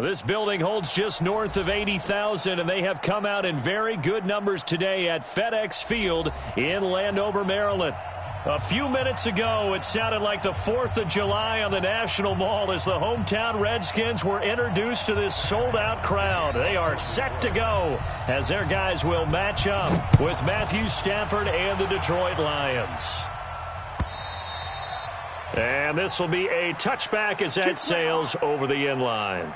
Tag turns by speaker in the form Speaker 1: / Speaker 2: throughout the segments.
Speaker 1: This building holds just north of 80,000, and they have come out in very good numbers today at FedEx Field in Landover, Maryland. A few minutes ago, it sounded like the 4th of July on the National Mall as the hometown Redskins were introduced to this sold-out crowd. They are set to go as their guys will match up with Matthew Stafford and the Detroit Lions. And this will be a touchback as that sails over the end line.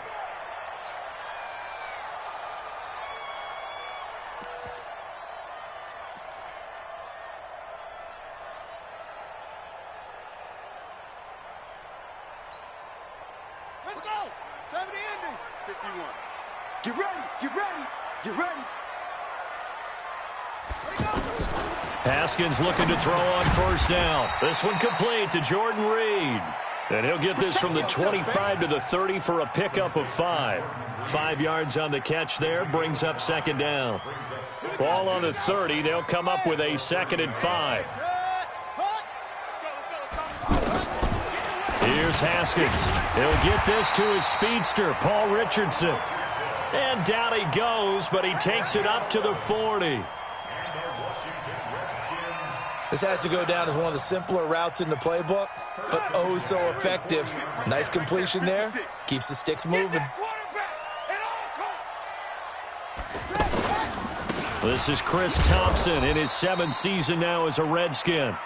Speaker 2: Let's go! 70 ending. 51. Get ready, get ready, get ready.
Speaker 1: Haskins looking to throw on first down. This one complete to Jordan Reed. And he'll get this from the 25 to the 30 for a pickup of 5. 5 yards on the catch there, brings up second down. Ball on the 30, they'll come up with a 2nd and 5. Here's Haskins. He'll get this to his speedster, Paul Richardson. And down he goes, but he takes it up to the 40.
Speaker 3: This has to go down as one of the simpler routes in the playbook, but oh so effective. Nice completion there. Keeps the sticks moving.
Speaker 1: This is Chris Thompson in his 7th season now as a Redskin.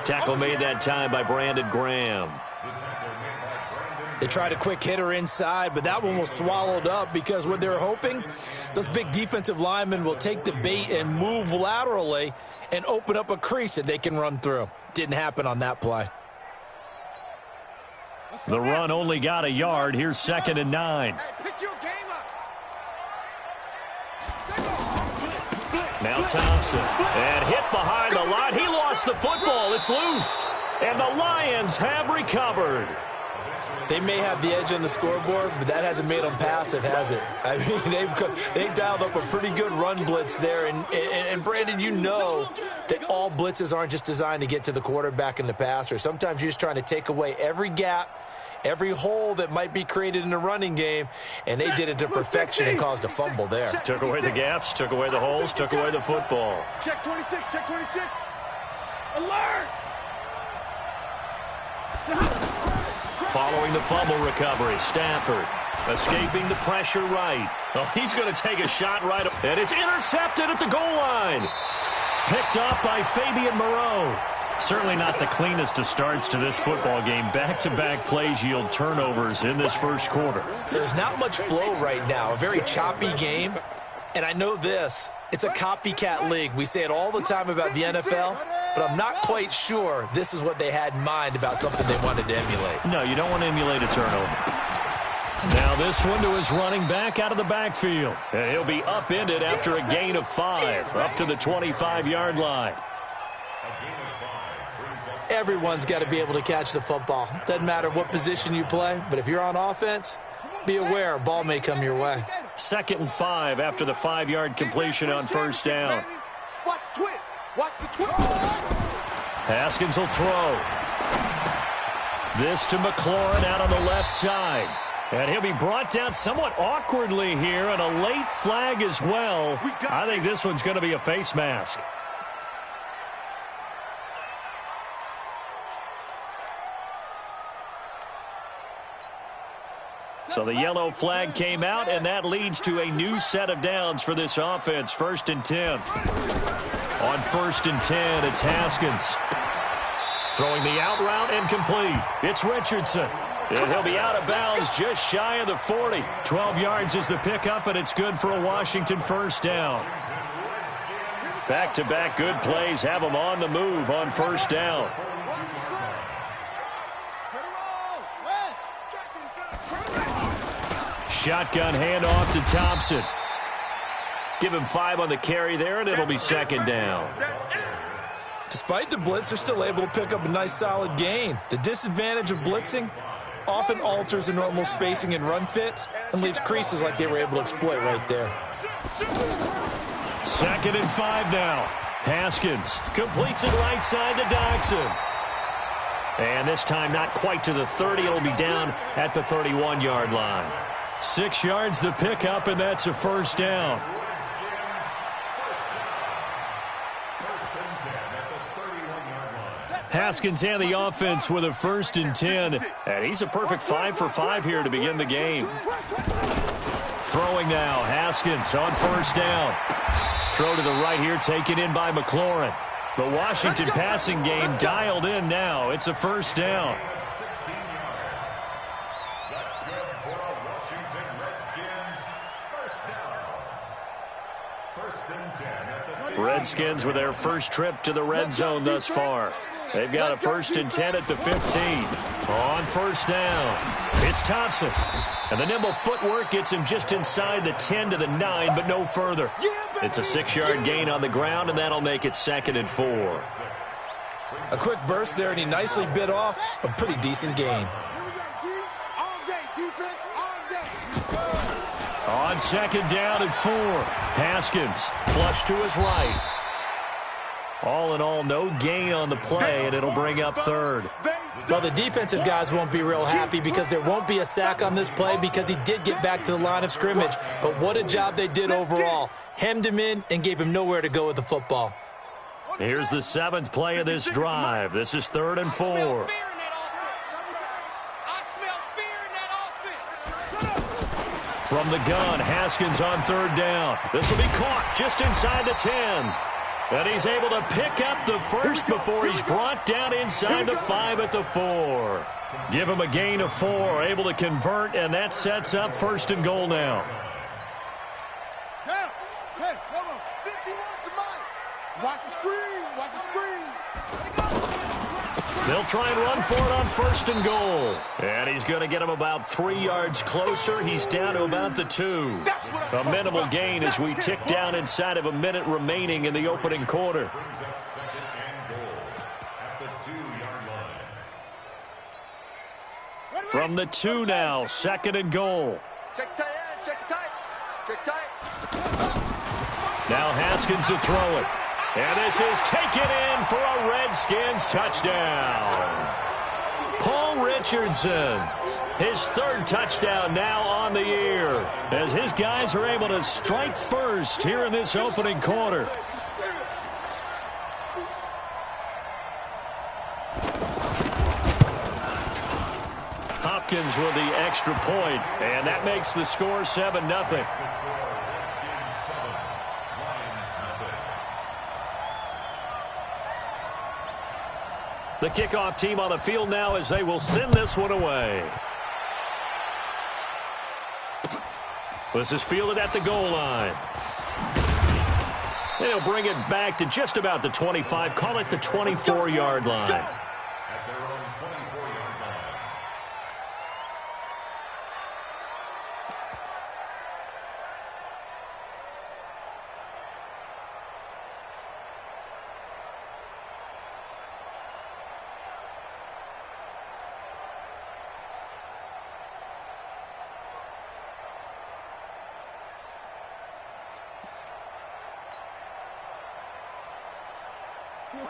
Speaker 1: Tackle made that time by Brandon Graham.
Speaker 3: They tried a quick hitter inside, but that one was swallowed up because what they're hoping, those big defensive linemen will take the bait and move laterally and open up a crease that they can run through. Didn't happen on that play.
Speaker 1: The run only got a yard. Here's 2nd and 9. Now Thompson. And hit behind the line. He lost the football. It's loose. And the Lions have recovered.
Speaker 3: They may have the edge on the scoreboard, but that hasn't made them passive, has it? I mean, they dialed up a pretty good run blitz there. And Brandon, you know that all blitzes aren't just designed to get to the quarterback and the passer. Sometimes you're just trying to take away every gap, every hole that might be created in the running game, and they did it to perfection and caused a fumble there.
Speaker 1: Took away the gaps, took away the holes, took away the football.
Speaker 2: Check 26, check 26. Alert!
Speaker 1: Following the fumble recovery, Stafford escaping the pressure right. Oh, he's going to take a shot right, and it's intercepted at the goal line. Picked up by Fabian Moreau. Certainly not the cleanest of starts to this football game. Back-to-back plays yield turnovers in this first quarter.
Speaker 3: So there's not much flow right now. A very choppy game. And I know this. It's a copycat league. We say it all the time about the NFL. But I'm not quite sure this is what they had in mind about something they wanted to emulate.
Speaker 1: No, you don't want to emulate a turnover. Now this one to his running back out of the backfield. And he'll be upended after a gain of 5, up to the 25-yard line.
Speaker 3: Everyone's got to be able to catch the football. Doesn't matter what position you play, but if you're on offense, be aware a ball may come your way.
Speaker 1: 2nd and 5 after the 5-yard completion on first down.
Speaker 2: Watch twist. Watch the twist.
Speaker 1: Haskins will throw. This to McLaurin out on the left side. And he'll be brought down somewhat awkwardly here, and a late flag as well. I think this one's going to be a face mask. So the yellow flag came out, and that leads to a new set of downs for this offense. 1st and 10. On 1st and 10, it's Haskins. Throwing the out route and complete. It's Richardson. And he'll be out of bounds just shy of the 40. 12 yards is the pickup, and it's good for a Washington first down. Back-to-back good plays have them on the move on first down. Shotgun handoff to Thompson. Give him 5 on the carry there, and it'll be 2nd down.
Speaker 3: Despite the blitz, they're still able to pick up a nice solid gain. The disadvantage of blitzing often alters the normal spacing and run fits and leaves creases like they were able to exploit right there.
Speaker 1: 2nd and 5 now. Haskins completes it right side to Dodson. And this time not quite to the 30. It'll be down at the 31-yard line. 6 yards the pickup, and that's a first down. Haskins and the offense with a 1st and 10. And he's a perfect 5 for 5 here to begin the game. Throwing now, Haskins on 1st down. Throw to the right here, taken in by McLaurin. The Washington passing game dialed in now. It's a 1st down. Redskins with their first trip to the red zone thus far. They've got a 1st and 10 at the 15. On 1st down, it's Thompson. And the nimble footwork gets him just inside the 10 to the 9, but no further. It's a 6-yard gain on the ground, and that'll make it 2nd and 4.
Speaker 3: A quick burst there, and he nicely bit off a pretty decent gain.
Speaker 1: On 2nd down and 4, Haskins flush to his right. All in all, no gain on the play, and it'll bring up 3rd.
Speaker 3: Well, the defensive guys won't be real happy because there won't be a sack on this play because he did get back to the line of scrimmage. But what a job they did overall. Hemmed him in and gave him nowhere to go with the football.
Speaker 1: Here's the 7th play of this drive. This is 3rd and 4. From the gun, Haskins on 3rd down. This will be caught just inside the 10. And he's able to pick up the first before he's brought down inside the 5 at the 4. Give him a gain of 4, able to convert, and that sets up 1st and goal now.
Speaker 2: Hey, hold on. 51 to mine. Watch the screen. Watch the screen. Let it go.
Speaker 1: They'll try and run for it on 1st and goal. And he's going to get him about 3 yards closer. He's down to about the 2. A minimal gain as we tick down inside of a minute remaining in the opening quarter. From the 2 now, 2nd and goal.
Speaker 2: Check tight, check tight, check tight.
Speaker 1: Now Haskins to throw it. And this is taken in for a Redskins touchdown. Paul Richardson, his 3rd touchdown now on the year, as his guys are able to strike first here in this opening quarter. Hopkins with the extra point, and that makes the score 7-0. The kickoff team on the field now as they will send this one away. This is fielded at the goal line. They'll bring it back to just about the 25, call it the 24-yard line.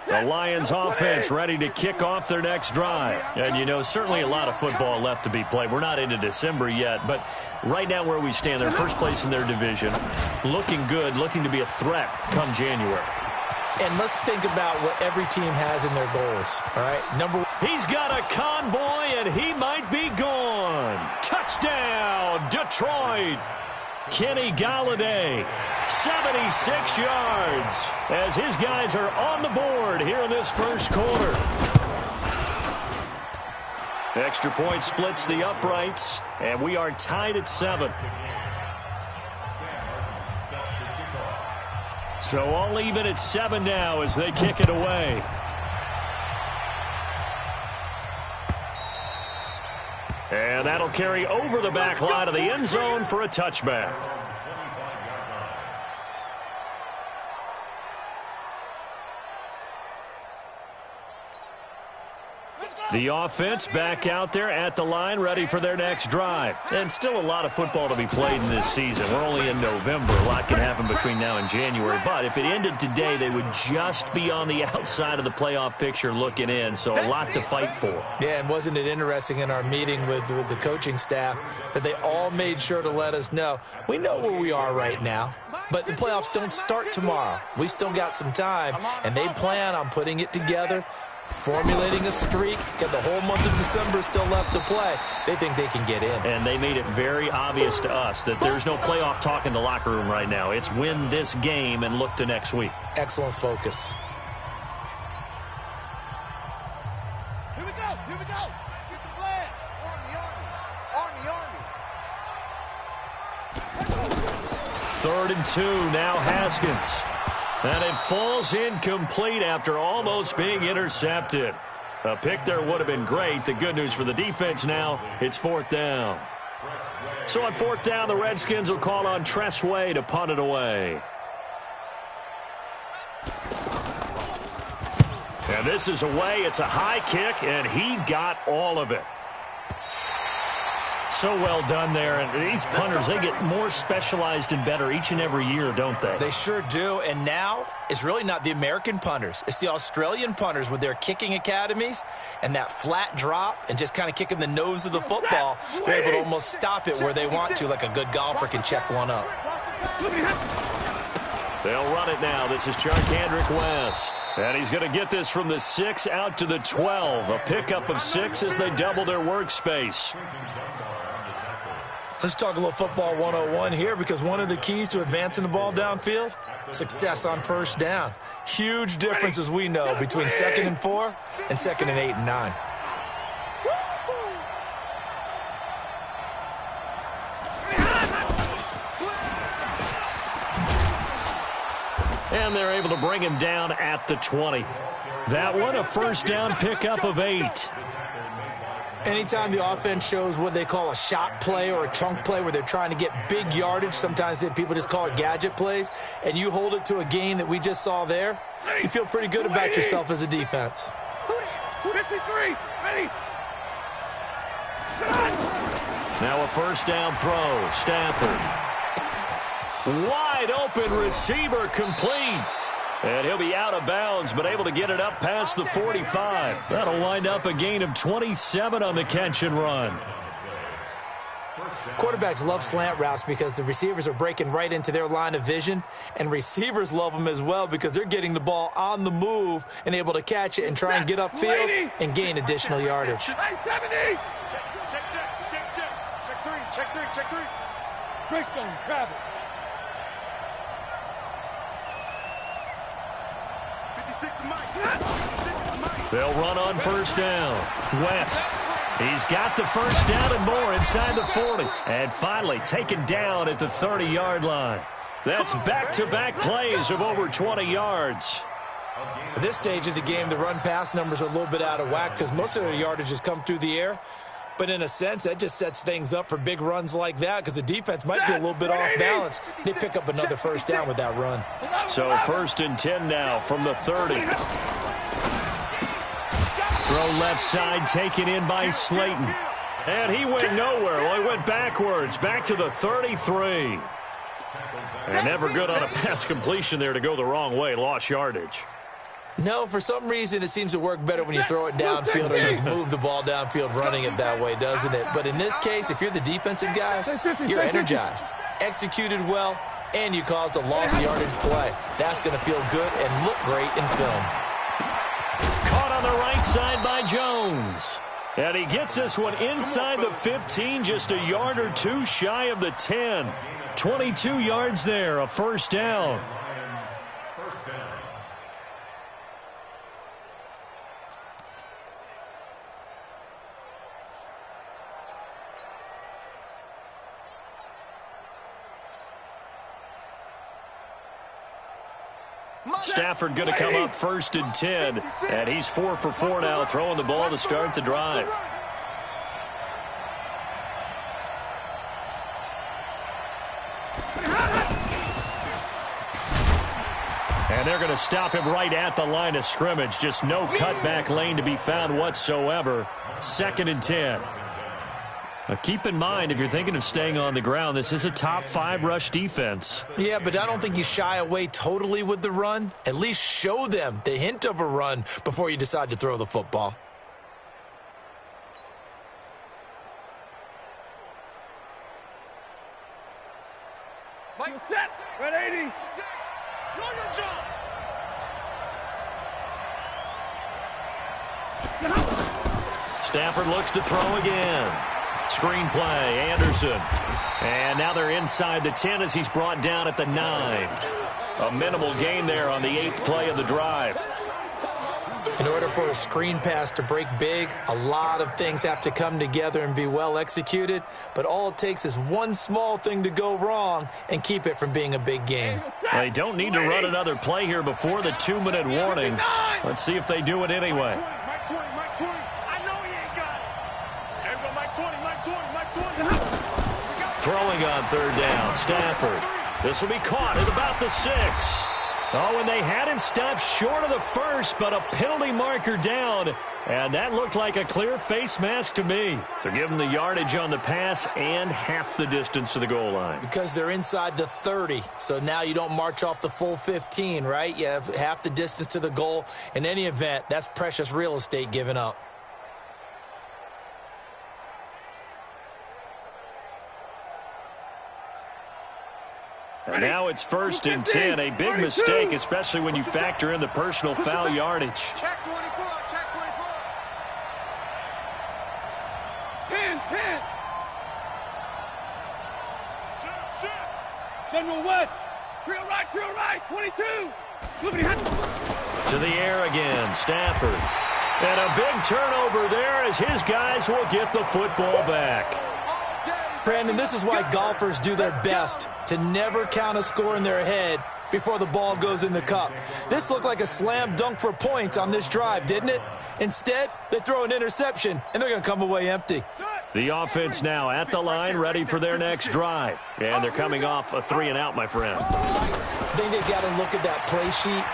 Speaker 1: The Lions offense ready to kick off their next drive. And, you know, certainly a lot of football left to be played. We're not into December yet, but right now where we stand, they're first place in their division. Looking good, looking to be a threat come January.
Speaker 3: And let's think about what every team has in their goals, all right?
Speaker 1: He's got a convoy, and he might be gone. Touchdown, Detroit. Kenny Galladay, 76 yards, as his guys are on the board here in this first quarter. Extra point splits the uprights, and we are tied at 7. So all even at 7 now as they kick it away. And that'll carry over the back line of the end zone for a touchback. The offense back out there at the line, ready for their next drive. And still a lot of football to be played in this season. We're only in November. A lot can happen between now and January. But if it ended today, they would just be on the outside of the playoff picture looking in. So a lot to fight for.
Speaker 3: Yeah, and wasn't it interesting in our meeting with the coaching staff that they all made sure to let us know, we know where we are right now, but the playoffs don't start tomorrow. We still got some time, and they plan on putting it together, formulating a streak, got the whole month of December still left to play. They think they can get in.
Speaker 1: And they made it very obvious to us that there's no playoff talk in the locker room right now. It's win this game and look to next week.
Speaker 3: Excellent focus.
Speaker 2: Here we go. Here we go. Get the flag. Army.
Speaker 1: 3rd and 2, now Haskins. And it falls incomplete after almost being intercepted. A pick there would have been great. The good news for the defense now, it's 4th down. So on 4th down, the Redskins will call on Tressway to punt it away. And this is away. It's a high kick, and he got all of it. So well done there. And these punters, they get more specialized and better each and every year, don't they?
Speaker 3: They sure do. And now it's really not the American punters. It's the Australian punters with their kicking academies and that flat drop and just kind of kicking the nose of the football. They're able to almost stop it where they want to, like a good golfer can check one up.
Speaker 1: They'll run it now. This is Charkandrick West. And he's going to get this from the 6 out to the 12. A pickup of 6 as they double their workspace.
Speaker 3: Let's talk a little football 101 here, because one of the keys to advancing the ball downfield, success on 1st down. Huge difference, as we know, between 2nd and 4 and 2nd and 8 and 9.
Speaker 1: And they're able to bring him down at the 20. That one, a 1st down pickup of 8.
Speaker 3: Anytime the offense shows what they call a shot play or a chunk play where they're trying to get big yardage, sometimes people just call it gadget plays, and you hold it to a gain that we just saw there, you feel pretty good about yourself as a defense.
Speaker 2: 53, ready.
Speaker 1: Now a 1st down throw. Stafford. Wide open receiver, complete. And he'll be out of bounds, but able to get it up past the 45. That'll wind up a gain of 27 on the catch and run.
Speaker 3: Quarterbacks love slant routes because the receivers are breaking right into their line of vision, and receivers love them as well because they're getting the ball on the move and able to catch it and try and get upfield and gain additional yardage.
Speaker 2: 70. Check 3. Greystone, travel. 56 to Mike.
Speaker 1: They'll run on 1st down. West. He's got the 1st down and more inside the 40. And finally taken down at the 30-yard line. That's back-to-back plays of over 20 yards.
Speaker 3: At this stage of the game, the run-pass numbers are a little bit out of whack because most of their yardage has come through the air. But in a sense, that just sets things up for big runs like that because the defense might be a little bit off balance. They pick up another 1st down with that run.
Speaker 1: So 1st and 10 now from the 30. Throw left side, taken in by Slayton. And he went nowhere. Well, he went backwards, back to the 33. And never good on a pass completion there to go the wrong way. Lost yardage.
Speaker 3: No, for some reason, it seems to work better when you throw it downfield or you move the ball downfield running it that way, doesn't it? But in this case, if you're the defensive guys, you're energized, executed well, and you caused a lost yardage play. That's going to feel good and look great in film.
Speaker 1: Caught on the right side by Jones. And he gets this one inside the 15, just a yard or two shy of the 10. 22 yards there, a 1st down. Stafford going to come up 1st and 10. And he's 4 for 4 now, throwing the ball to start the drive. And they're going to stop him right at the line of scrimmage. Just no cutback lane to be found whatsoever. 2nd and 10. Now keep in mind, if you're thinking of staying on the ground, this is a top 5 rush defense.
Speaker 3: Yeah, but I don't think you shy away totally with the run. At least show them the hint of a run before you decide to throw the football.
Speaker 2: Mike, set. Red 80.
Speaker 1: Stafford looks to throw again. Screen play, Anderson. And now they're inside the 10 as he's brought down at the 9. A minimal gain there on the 8th play of the drive.
Speaker 3: In order for a screen pass to break big, a lot of things have to come together and be well executed, but all it takes is one small thing to go wrong and keep it from being a big game.
Speaker 1: They don't need to run another play here before the 2-minute warning. Let's see if they do it anyway.
Speaker 2: Mike 20, Mike 20. I know he ain't got it. There we go, Mike 20, Mike 20, Mike 20.
Speaker 1: Throwing on 3rd down, Stafford. This will be caught at about the 6. Oh, and they had him stopped short of the 1st, but a penalty marker down. And that looked like a clear face mask to me. So give them the yardage on the pass and half the distance to the goal line.
Speaker 3: Because they're inside the 30, so now you don't march off the full 15, right? You have half the distance to the goal. In any event, that's precious real estate given up.
Speaker 1: And now it's 1st and 10. A big mistake, especially when you factor in the personal foul yardage.
Speaker 2: Check 24, check 24. 10, 10. General West. Drill right, 22.
Speaker 1: To the air again, Stafford. And a big turnover there as his guys will get the football back.
Speaker 3: Brandon, this is why golfers do their best to never count a score in their head before the ball goes in the cup. This looked like a slam dunk for points on this drive, didn't it? Instead, they throw an interception, and they're going to come away empty.
Speaker 1: The offense now at the line, ready for their next drive. And they're coming off a 3-and-out, my friend.
Speaker 3: I think they've got to look at that play sheet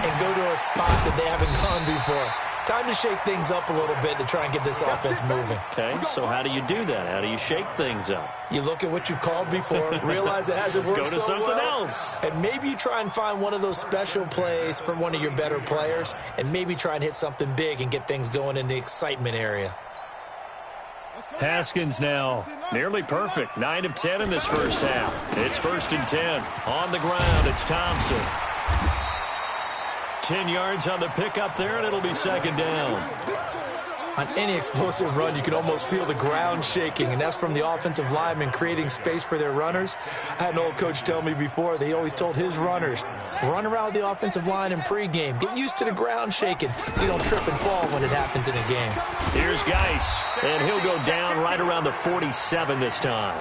Speaker 3: and go to a spot that they haven't gone before. Time to shake things up a little bit to try and get this offense moving.
Speaker 1: Okay, so how do you do that? How do you shake things up?
Speaker 3: You look at what you've called before, realize it hasn't worked
Speaker 1: Go to
Speaker 3: so
Speaker 1: something
Speaker 3: well,
Speaker 1: else.
Speaker 3: and maybe you try and find one of those special plays from one of your better players, and maybe try and hit something big and get things going in the excitement area.
Speaker 1: Haskins now nearly perfect. 9 of 10 in this first half. It's 1st and 10. On the ground, it's Thompson. 10 yards on the pickup there, and it'll be 2nd down.
Speaker 3: On any explosive run, you can almost feel the ground shaking, and that's from the offensive linemen creating space for their runners. I had an old coach tell me before, they always told his runners, run around the offensive line in pregame. Get used to the ground shaking so you don't trip and fall when it happens in a game.
Speaker 1: Here's Geis, and he'll go down right around the 47 this time.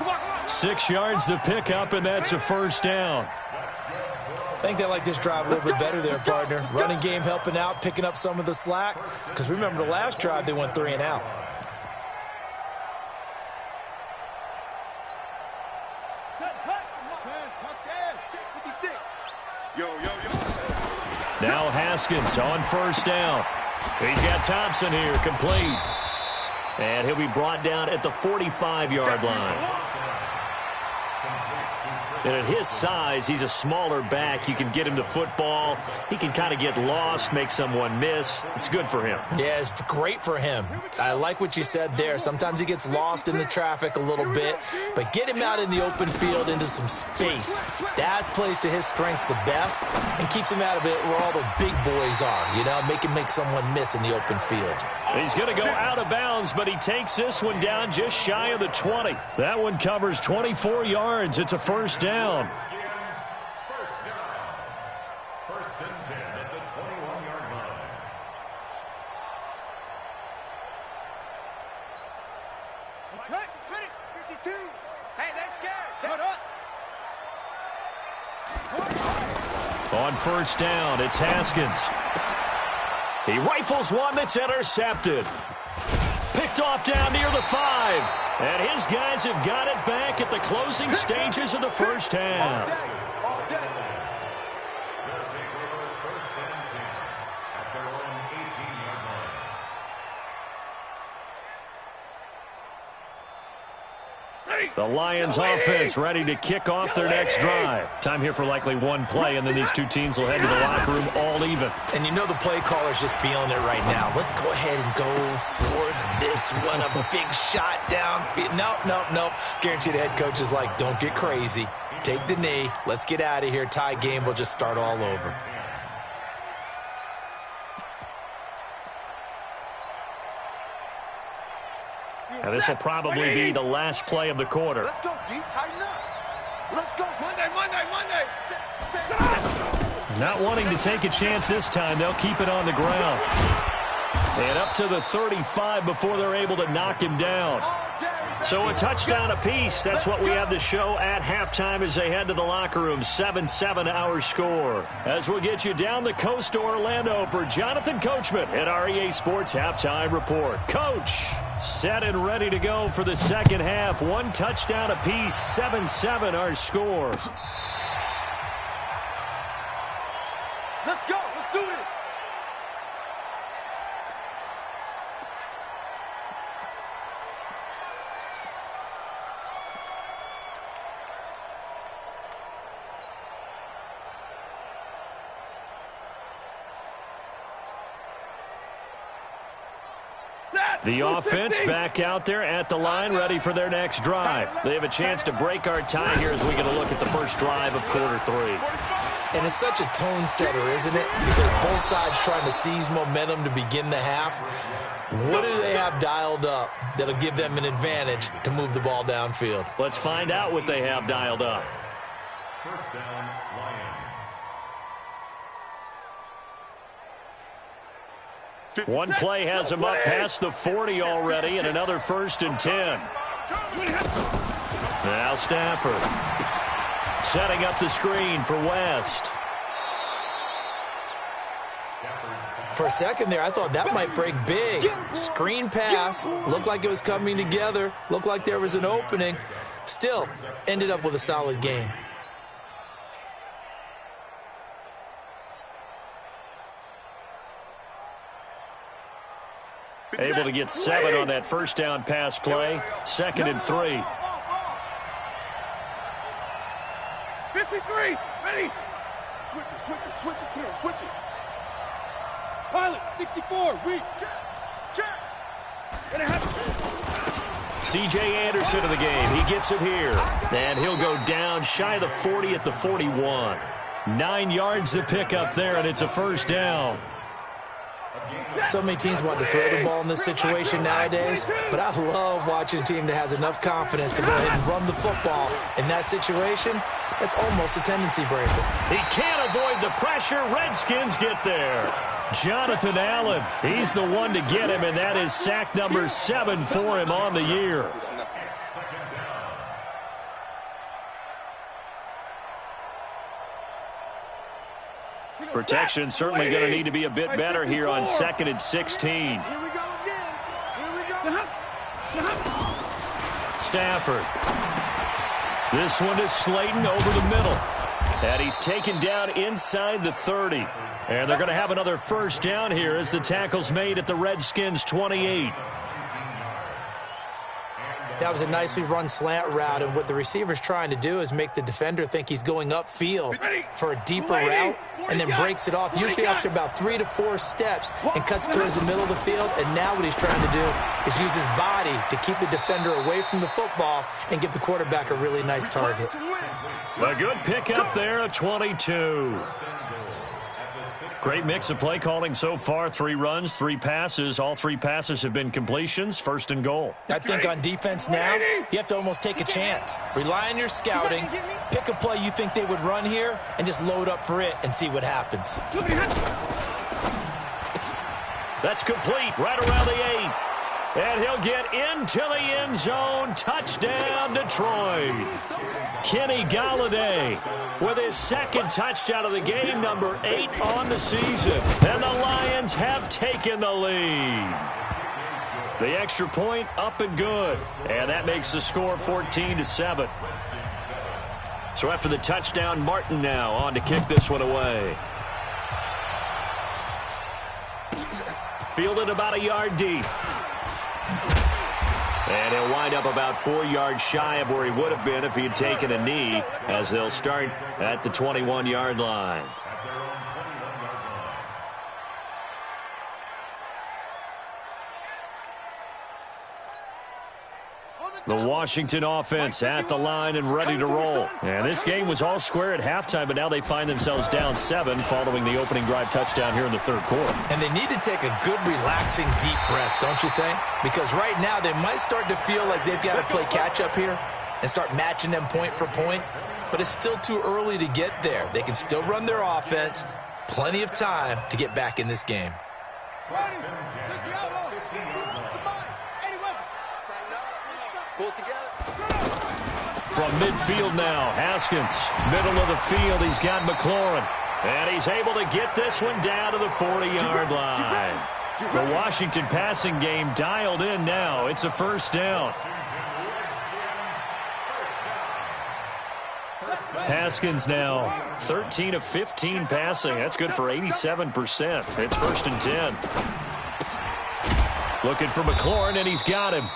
Speaker 1: 6 yards the pickup, and that's a 1st down.
Speaker 3: I think they like this drive a little bit better there, partner. Running game helping out, picking up some of the slack. Because remember, the last drive, they went 3-and-out.
Speaker 1: Now Haskins on 1st down. He's got Thompson here, complete. And he'll be brought down at the 45-yard line. And at his size, he's a smaller back. You can get him to football. He can kind of get lost, make someone miss. It's good for him.
Speaker 3: Yeah, it's great for him. I like what you said there. Sometimes he gets lost in the traffic a little bit, but get him out in the open field into some space. That plays to his strengths the best and keeps him out of it where all the big boys are, you know, make him make someone miss in the open field.
Speaker 1: He's going to go out of bounds, but he takes this one down just shy of the 20. That one covers 24 yards. It's a 1st down.
Speaker 4: First and 10 at the 21-yard line.
Speaker 2: Okay, 52. Hey, they're scared. Put up.
Speaker 1: On 1st down, it's Haskins. He rifles one that's intercepted. Picked off down near the 5. And his guys have got it back at the closing stages of the first half. The Lions offense ready to kick off their next drive. Time here for likely one play, and then these two teams will head to the locker room all even.
Speaker 3: And you know the play caller's just feeling it right now. Let's go ahead and go for this one. A big shot down. Nope. Guaranteed the head coach is like, don't get crazy. Take the knee. Let's get out of here. Tie game will just start all over.
Speaker 1: And this will probably be the last play of the quarter.
Speaker 2: Let's go, D. Tighten up. Let's go. Monday.
Speaker 1: Not wanting to take a chance this time, they'll keep it on the ground. And up to the 35 before they're able to knock him down. So a touchdown apiece. That's what we have to show at halftime as they head to the locker room. 7-7 our score. As we'll get you down the coast to Orlando for Jonathan Coachman at our EA Sports Halftime Report. Coach, set and ready to go for the second half. One touchdown apiece. 7-7 our score.
Speaker 2: Let's go. Let's do this.
Speaker 1: The offense back out there at the line, ready for their next drive. They have a chance to break our tie here as we get a look at the first drive of quarter three.
Speaker 3: And it's such a tone setter, isn't it? Because both sides trying to seize momentum to begin the half. What do they have dialed up that'll give them an advantage to move the ball downfield?
Speaker 1: Let's find out what they have dialed up.
Speaker 4: First down, Lions.
Speaker 1: One play has him up past the 40 already, and another 1st and 10. Now Stafford setting up the screen for West.
Speaker 3: For a second there, I thought that might break big. Screen pass. Looked like it was coming together. Looked like there was an opening. Still, ended up with a solid game.
Speaker 1: Able to get 7 on that first down pass play. 2nd and 3.
Speaker 2: 53. Ready. Switch it. Here, switch it. Pilot, 64. Read. Check.
Speaker 1: C.J. Anderson in the game. He gets it here. And he'll go down shy of the 40 at the 41. 9 yards to pick up there, and it's a first down.
Speaker 3: So many teams want to throw the ball in this situation nowadays, but I love watching a team that has enough confidence to go ahead and run the football. In that situation, that's almost a tendency breaker.
Speaker 1: He can't avoid the pressure. Redskins get there. Jonathan Allen, he's the one to get him, and that is sack number 7 for him on the year. Protection certainly going to need to be a bit better here on 2nd and 16.
Speaker 2: Here we go again.
Speaker 1: Stafford. This one is Slayton over the middle. And he's taken down inside the 30. And they're going to have another first down here as the tackle's made at the Redskins' 28.
Speaker 3: That was a nicely run slant route, and what the receiver's trying to do is make the defender think he's going upfield for a deeper route, and then breaks it off, usually after about 3 to 4 steps, and cuts towards the middle of the field. And now what he's trying to do is use his body to keep the defender away from the football and give the quarterback a really nice target.
Speaker 1: A good pickup there of 22. Great mix of play calling so far. 3 runs, 3 passes. All 3 passes have been completions. 1st and goal.
Speaker 3: I think on defense now, you have to almost take a chance. Rely on your scouting. Pick a play you think they would run here and just load up for it and see what happens.
Speaker 1: That's complete right around the 8. And he'll get into the end zone. Touchdown, Detroit. Kenny Golladay with his 2nd touchdown of the game, number 8 on the season. And the Lions have taken the lead. The extra point up and good. And that makes the score 14-7. So after the touchdown, Martin now on to kick this one away. Fielded about a yard deep. And he'll wind up about 4 yards shy of where he would have been if he had taken a knee, as they'll start at the 21-yard line. The Washington offense at the line and ready to roll. And this game was all square at halftime, but now they find themselves down 7 following the opening drive touchdown here in the third quarter.
Speaker 3: And they need to take a good, relaxing, deep breath, don't you think? Because right now they might start to feel like they've got to play catch-up here and start matching them point for point. But it's still too early to get there. They can still run their offense. Plenty of time to get back in this game.
Speaker 1: From midfield now, Haskins, middle of the field, he's got McLaurin. And he's able to get this one down to the 40-yard line. The Washington passing game dialed in now. It's a first down. Haskins now 13 of 15 passing. That's good for 87%. It's first and 10. Looking for McLaurin, and he's got him.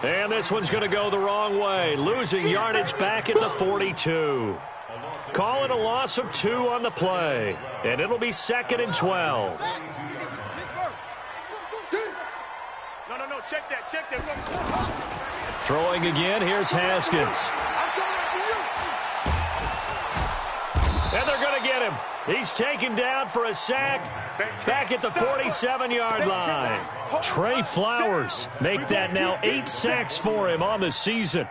Speaker 1: And this one's going to go the wrong way. Losing yardage back at the 42. Call it a loss of 2 on the play. And it'll be 2nd and 12.
Speaker 2: No, check that.
Speaker 1: Throwing again, here's Haskins. And they're going to get him. He's taken down for a sack back at the 47-yard line. Trey Flowers make that now 8 sacks for him on the season.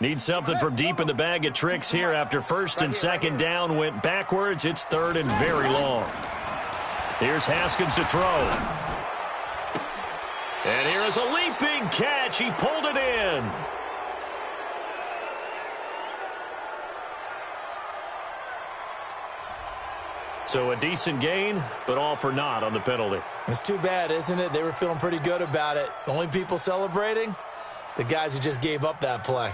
Speaker 1: Need something from deep in the bag of tricks here after first and second down went backwards. It's 3rd and very long. Here's Haskins to throw. And here is a leaping catch. He pulled it in. So a decent gain, but all for naught on the penalty.
Speaker 3: It's too bad, isn't it? They were feeling pretty good about it. The only people celebrating, the guys who just gave up that play.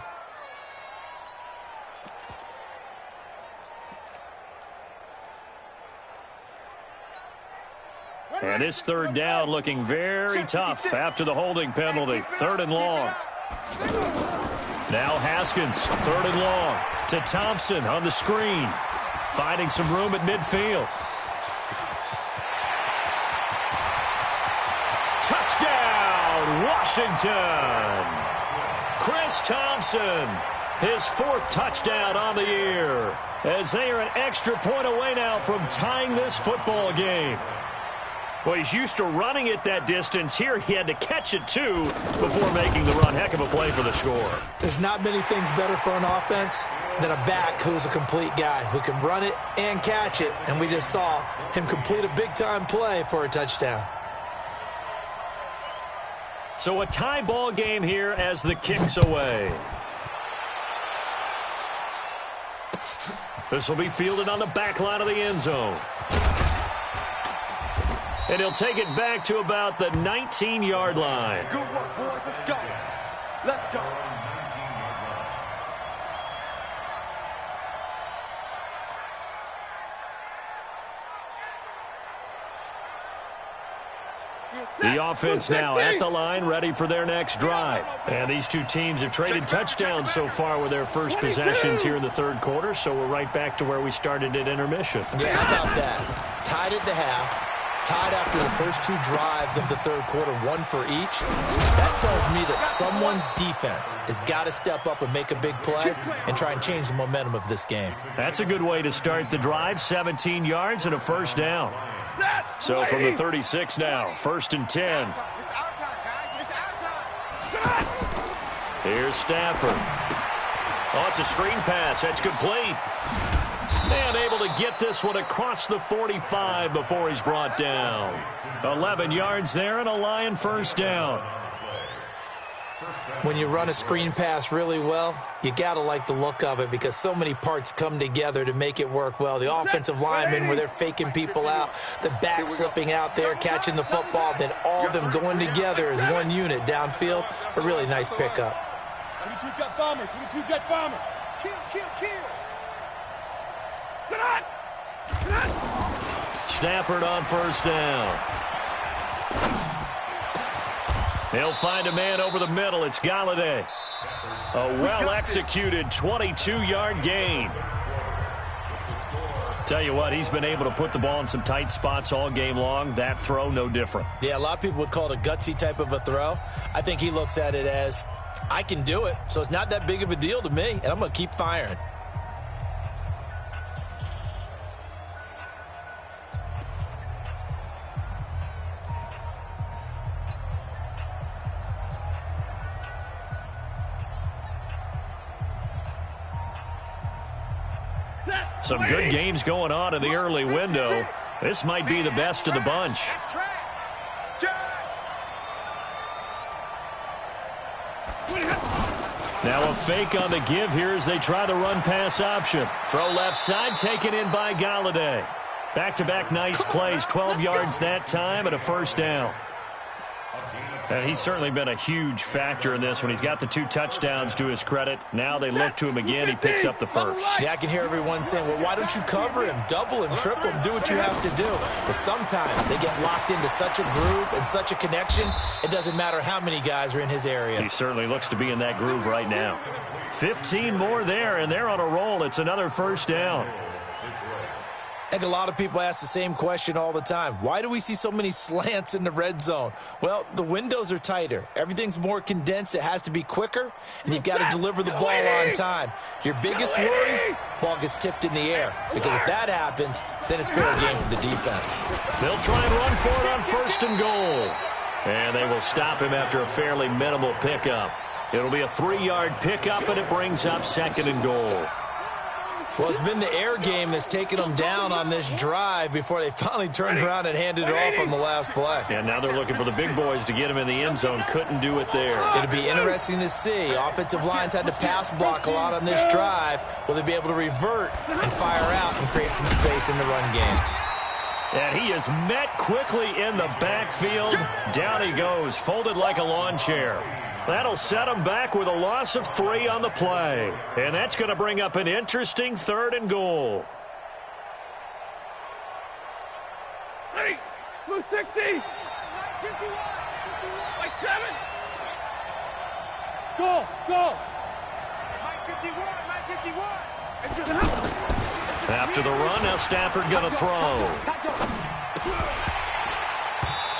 Speaker 1: And this 3rd down looking very tough after the holding penalty. 3rd and long. Now Haskins, 3rd and long. To Thompson on the screen. Finding some room at midfield. Touchdown, Washington. Chris Thompson, his 4th touchdown on the year. As they are an extra point away now from tying this football game. Well, he's used to running it that distance. Here he had to catch it, too, before making the run. Heck of a play for the score.
Speaker 3: There's not many things better for an offense than a back who's a complete guy, who can run it and catch it. And we just saw him complete a big-time play for a touchdown.
Speaker 1: So a tie ball game here as the kick's away. This will be fielded on the back line of the end zone. And he'll take it back to about the 19-yard line.
Speaker 2: Good work, boys. Let's go. Let's go.
Speaker 1: The offense now at the line, ready for their next drive. And these two teams have traded touchdowns so far with their first possessions here in the 3rd quarter, so we're right back to where we started at intermission.
Speaker 3: Yeah, how about that? Tied at the half. Tied after the first 2 drives of the 3rd quarter, 1 for each. That tells me that someone's defense has got to step up and make a big play and try and change the momentum of this game.
Speaker 1: That's a good way to start the drive. 17 yards and a first down. So from the 36 now, 1st and 10.
Speaker 2: It's our time, guys. It's our time.
Speaker 1: Here's Stafford. Oh, it's a screen pass. That's complete. And able to get this one across the 45 before he's brought down. 11 yards there and a Lion first down.
Speaker 3: When you run a screen pass really well, you got to like the look of it because so many parts come together to make it work well. The offensive linemen where they're faking people out, the back slipping out there, catching the football, then all of them going together as one unit downfield. A really nice pickup.
Speaker 2: 22 jet bombers. 22 jet bombers. Kill.
Speaker 1: Stafford on first down. He'll find a man over the middle. It's Galladay. A well-executed 22-yard gain. Tell you what, he's been able to put the ball in some tight spots all game long. That throw, no different.
Speaker 3: Yeah, a lot of people would call it a gutsy type of a throw. I think he looks at it as, I can do it, so it's not that big of a deal to me, and I'm going to keep firing.
Speaker 1: Some good games going on in the early window. This might be the best of the bunch. Now a fake on the give here as they try the run-pass option. Throw left side, taken in by Galladay. Back-to-back nice plays, 12 yards that time and a first down. And he's certainly been a huge factor in this when he's got the 2 touchdowns to his credit. Now they look to him again. He picks up the first.
Speaker 3: Yeah, I can hear everyone saying, well, why don't you cover him, double him, triple him, do what you have to do. But sometimes they get locked into such a groove and such a connection, it doesn't matter how many guys are in his area.
Speaker 1: He certainly looks to be in that groove right now. 15 more there, and they're on a roll. It's another first down.
Speaker 3: I think a lot of people ask the same question all the time. Why do we see so many slants in the red zone? Well, the windows are tighter. Everything's more condensed. It has to be quicker, and you've got to deliver the ball on time. Your biggest worry, ball gets tipped in the air. Because if that happens, then it's fair game for the defense.
Speaker 1: They'll try and run for it on first and goal. And they will stop him after a fairly minimal pickup. It'll be a 3-yard pickup, and it brings up second and goal.
Speaker 3: Well, it's been the air game that's taken them down on this drive before they finally turned around and handed it off on the last play.
Speaker 1: And now they're looking for the big boys to get him in the end zone. Couldn't do it there.
Speaker 3: It'll be interesting to see. Offensive lines had to pass block a lot on this drive. Will they be able to revert and fire out and create some space in the run game?
Speaker 1: And he is met quickly in the backfield. Down he goes, folded like a lawn chair. That'll set him back with a loss of 3 on the play. And that's going to bring up an interesting third and goal.
Speaker 2: Ready? Blue 60. Like 7. Go. Mike 51. It's just
Speaker 1: After the run, now Stafford going to throw.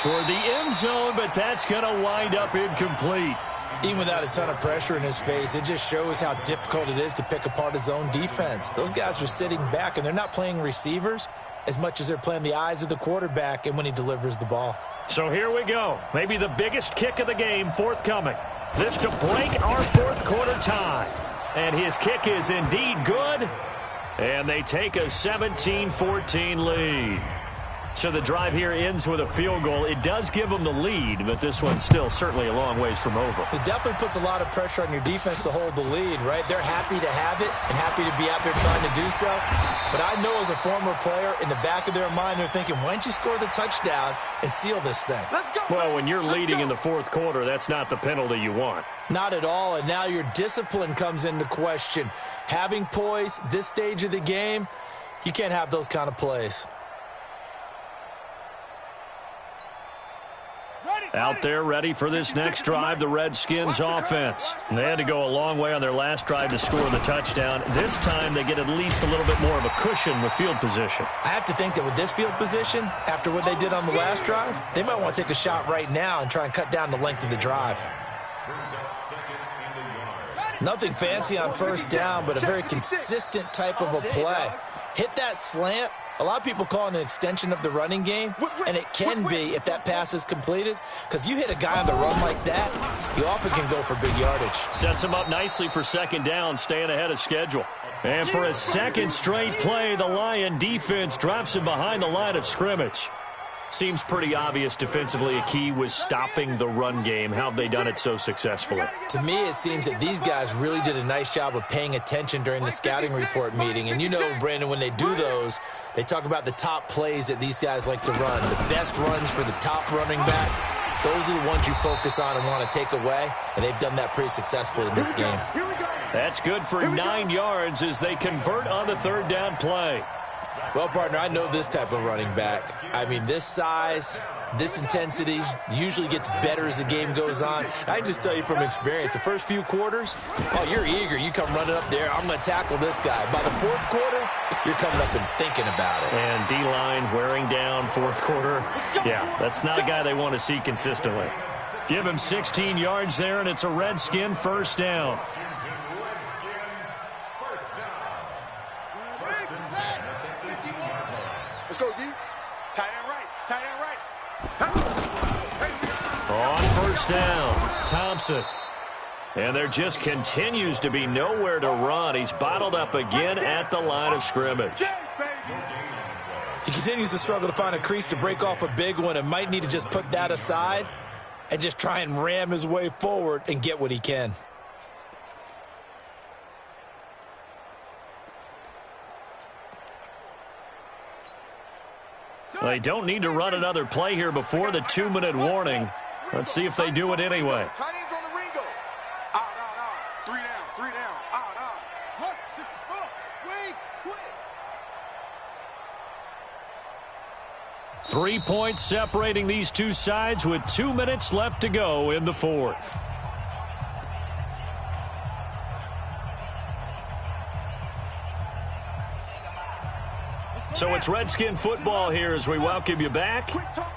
Speaker 1: Toward the end zone, but that's going to wind up incomplete.
Speaker 3: Even without a ton of pressure in his face, it just shows how difficult it is to pick apart his own defense. Those guys are sitting back, and they're not playing receivers as much as they're playing the eyes of the quarterback and when he delivers the ball.
Speaker 1: So here we go. Maybe the biggest kick of the game forthcoming. This to break our fourth quarter tie. And his kick is indeed good. And they take a 17-14 lead. So the drive here ends with a field goal. It does give them the lead, but this one's still certainly a long ways from over.
Speaker 3: It definitely puts a lot of pressure on your defense to hold the lead, right? They're happy to have it and happy to be out there trying to do so. But I know as a former player, in the back of their mind, they're thinking, why don't you score the touchdown and seal this thing?
Speaker 1: Well, when you're leading in the fourth quarter, that's not the penalty you want.
Speaker 3: Not at all, and now your discipline comes into question. Having poise, this stage of the game, you can't have those kind of plays.
Speaker 1: Out there ready for this next drive, the Redskins offense. They had to go a long way on their last drive to score the touchdown. This time they get at least a little bit more of a cushion with field position.
Speaker 3: I have to think that with this field position, after what they did on the last drive, they might want to take a shot right now and try and cut down the length of the drive. Nothing fancy on first down, but a very consistent type of a play. Hit that slant. A lot of people call it an extension of the running game, and it can be if that pass is completed, because you hit a guy on the run like that, you often can go for big yardage.
Speaker 1: Sets him up nicely for second down, staying ahead of schedule. And for a second straight play, the Lion defense drops him behind the line of scrimmage. Seems pretty obvious defensively a key was stopping the run game. How have they done it so successfully?
Speaker 3: To me, it seems that these guys really did a nice job of paying attention during the scouting report meeting. And you know, Brandon, when they do those, they talk about the top plays that these guys like to run. The best runs for the top running back, those are the ones you focus on and want to take away. And they've done that pretty successfully in this game.
Speaker 1: That's good for 9 yards as they convert on the third down play.
Speaker 3: Well, partner, I know this type of running back. I mean, this size, this intensity usually gets better as the game goes on. I just tell you from experience, the first few quarters, oh, you're eager. You come running up there, I'm going to tackle this guy. By the fourth quarter, you're coming up and thinking about it.
Speaker 1: And D-line wearing down fourth quarter. Yeah, that's not a guy they want to see consistently. Give him 16 yards there, and it's a Redskin first down.
Speaker 2: Let's go, D. Tight end right. Tight end right.
Speaker 1: On first down, Thompson. And there just continues to be nowhere to run. He's bottled up again at the line of scrimmage.
Speaker 3: He continues to struggle to find a crease to break off a big one and might need to just put that aside and just try and ram his way forward and get what he can.
Speaker 1: They don't need to run another play here before the 2-minute warning. Let's see if they do it anyway.
Speaker 2: Tight ends on the Ringo. Out. 3 down. Out. 164. Swing. Twist.
Speaker 1: 3 points separating these two sides with 2 minutes left to go in the fourth. So it's Redskin football here as we welcome you back.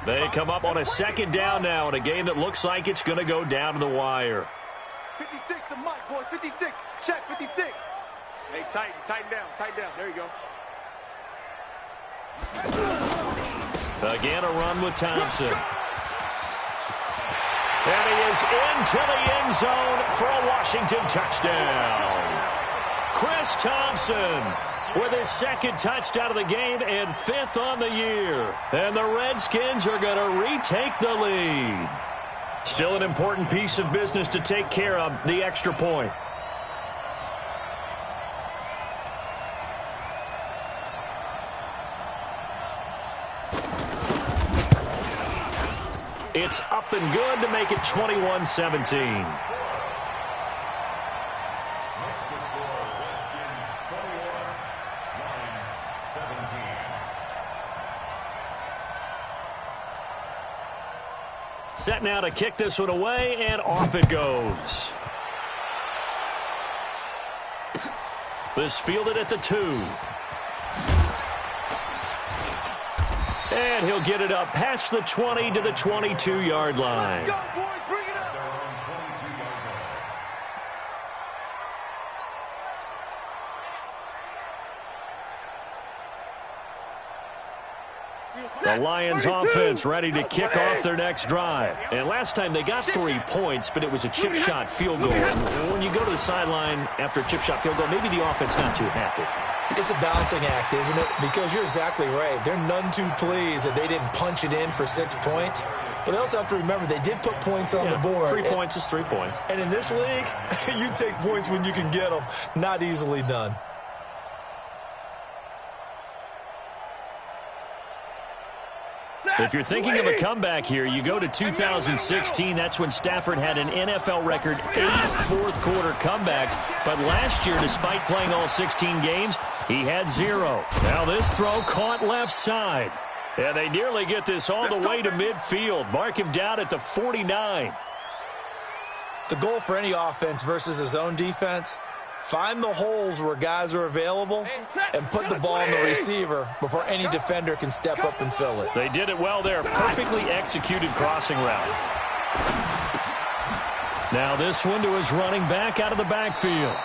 Speaker 1: They come up on a second down now in a game that looks like it's going to go down to the wire.
Speaker 2: 56, the mic, boys. 56. Check, 56. Hey, tighten down. There you go.
Speaker 1: Again, a run with Thompson. And he is into the end zone for a Washington touchdown. Chris Thompson with his second touchdown of the game and 5th on the year. And the Redskins are going to retake the lead. Still an important piece of business to take care of, the extra point. It's up and good to make it 21-17. Set now to kick this one away, and off it goes. This fielded at the 2. And he'll get it up past the 20 to the 22-yard line.
Speaker 2: Let's go, boys. Bring it up.
Speaker 1: The Lions offense ready to kick off their next drive. And last time they got 3 points, but it was a chip shot field goal. And when you go to the sideline after a chip shot field goal, maybe the offense not too happy.
Speaker 3: It's a balancing act, isn't it? Because you're exactly right. They're none too pleased that they didn't punch it in for 6 points. But they also have to remember they did put points on the board.
Speaker 1: 3 points is 3 points.
Speaker 3: And in this league, you take points when you can get them. Not easily done.
Speaker 1: If you're thinking of a comeback here, you go to 2016. That's when Stafford had an NFL record 8 fourth-quarter comebacks. But last year, despite playing all 16 games, he had 0. Now this throw caught left side. And they nearly get this all the way to midfield. Mark him down at the 49.
Speaker 3: The goal for any offense versus his own defense, find the holes where guys are available and put the ball on the receiver before any defender can step up and fill it.
Speaker 1: They did it well there. Perfectly executed crossing route. Now this one to his running back out of the backfield.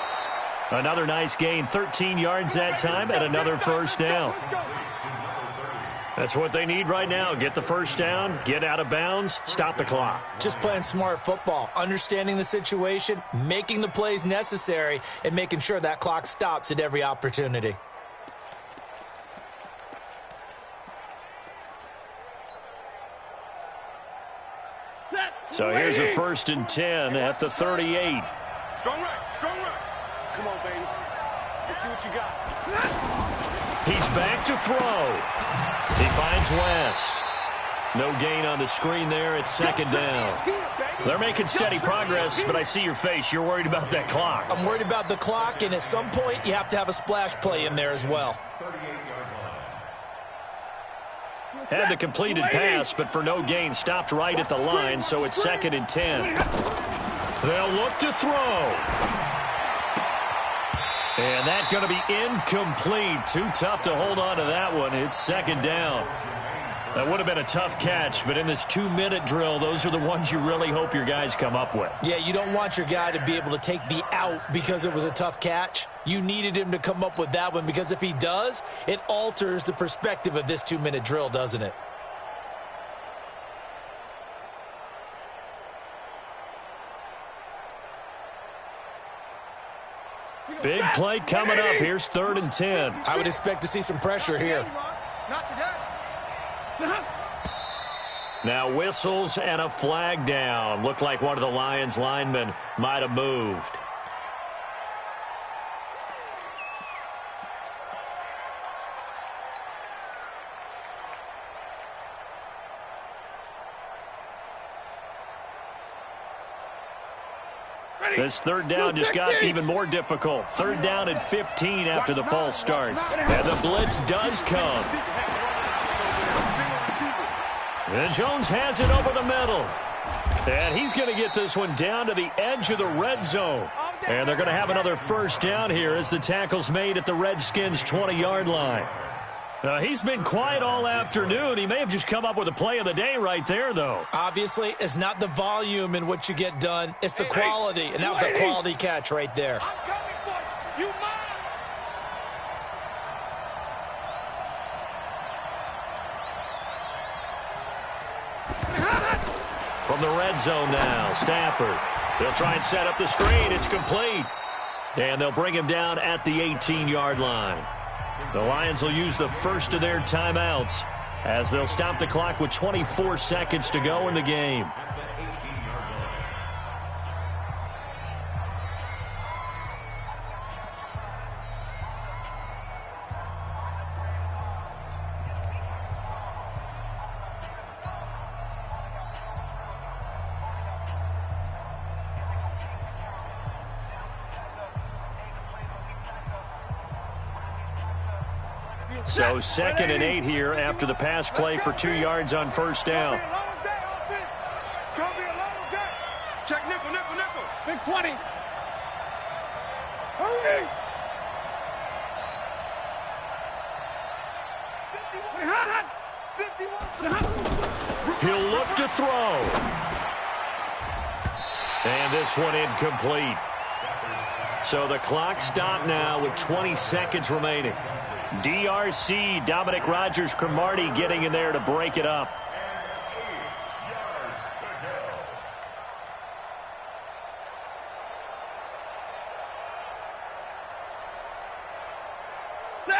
Speaker 1: Another nice gain, 13 yards that time, and another first down. That's what they need right now. Get the first down, get out of bounds, stop the clock.
Speaker 3: Just playing smart football, understanding the situation, making the plays necessary, and making sure that clock stops at every opportunity.
Speaker 1: So here's a 1st and 10 at the 38.
Speaker 2: Strong right. Come on, baby. Let's see what you got.
Speaker 1: He's back to throw. He finds West. No gain on the screen there. It's 2nd down. They're making steady progress, but I see your face. You're worried about that clock.
Speaker 3: I'm worried about the clock, and at some point you have to have a splash play in there as well.
Speaker 1: Had the completed pass, but for no gain, stopped right at the line, so it's 2nd and 10. They'll look to throw. And that's going to be incomplete. Too tough to hold on to that one. It's 2nd down. That would have been a tough catch, but in this 2-minute drill, those are the ones you really hope your guys come up with.
Speaker 3: Yeah, you don't want your guy to be able to take the out because it was a tough catch. You needed him to come up with that one because if he does, it alters the perspective of this 2-minute drill, doesn't it?
Speaker 1: Big play coming up. Here's 3rd and 10.
Speaker 3: I would expect to see some pressure here.
Speaker 2: Not today.
Speaker 1: Now whistles and a flag down. Looked like one of the Lions linemen might have moved. This 3rd down just got even more difficult. 3rd down and 15 after the false start. And the blitz does come. And Jones has it over the middle. And he's going to get this one down to the edge of the red zone. And they're going to have another 1st down here as the tackle's made at the Redskins' 20-yard line. He's been quiet all afternoon. He may have just come up with a play of the day right there, though.
Speaker 3: Obviously, it's not the volume in what you get done. It's the quality. And that was a quality catch right there.
Speaker 2: I'm coming for you. You mine.
Speaker 1: From the red zone now, Stafford. They'll try and set up the screen. It's complete. And they'll bring him down at the 18-yard line. The Lions will use the first of their timeouts as they'll stop the clock with 24 seconds to go in the game. So 2nd and 8 here after the pass play for 2 yards on 1st down.
Speaker 2: It's going to be a long day. Check nickel. Big 20. Hurry. 51.
Speaker 1: He'll look to throw. And this one incomplete. So the clock stopped now with 20 seconds remaining. DRC, Dominic Rodgers-Cromartie getting in there to break it up.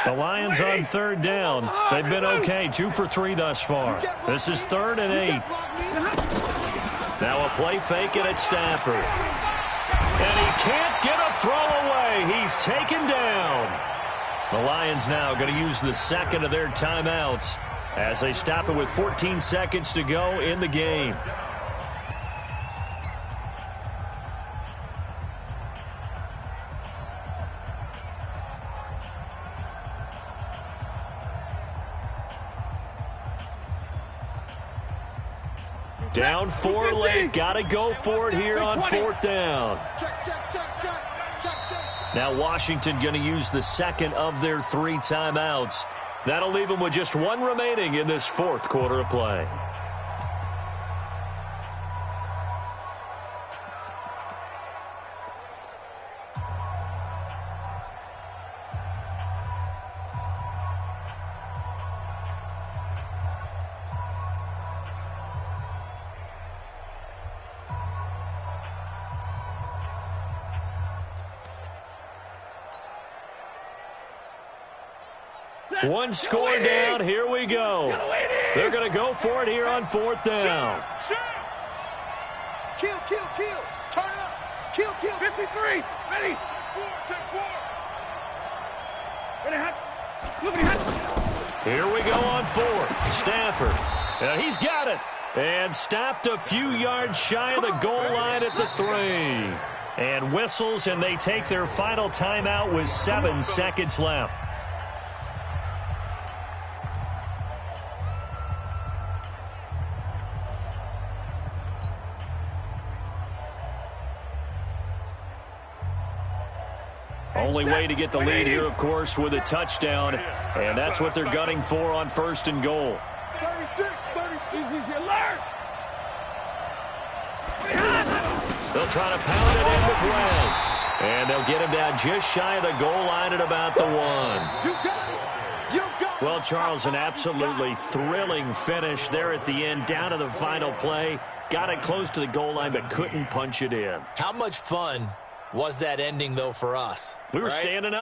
Speaker 1: The Lions on 3rd down. They've been okay, 2 for 3 thus far. This is 3rd and 8. Now a play fake and it's Stafford. And he can't get a throw away. He's taken down. The Lions now going to use the 2nd of their timeouts as they stop it with 14 seconds to go in the game. Down 4 late. Got to go for it here on 4th down.
Speaker 2: Check.
Speaker 1: Now Washington going to use the 2nd of their 3 timeouts. That'll leave them with just 1 remaining in this 4th quarter of play. One score down. Here we go. They're going to go for it here on 4th down.
Speaker 2: Kill. Turn it up. Kill. 53. Ready. Take 4. Ready, hot.
Speaker 1: Here we go on 4th. Stafford. He's got it. And stopped a few yards shy of the goal line at the 3. And whistles, and they take their final timeout with 7 seconds left. Only way to get the lead here, of course, with a touchdown, and that's what they're gunning for on 1st and goal.
Speaker 2: 36, 36, you learn.
Speaker 1: They'll try to pound it in with West, and they'll get him down just shy of the goal line at about the 1.
Speaker 2: You got it. You got it.
Speaker 1: Well, Charles, an absolutely thrilling finish there at the end, down to the final play. Got it close to the goal line, but couldn't punch it in.
Speaker 3: How much fun was that ending, though, for us?
Speaker 1: We were
Speaker 3: right?
Speaker 1: standing up.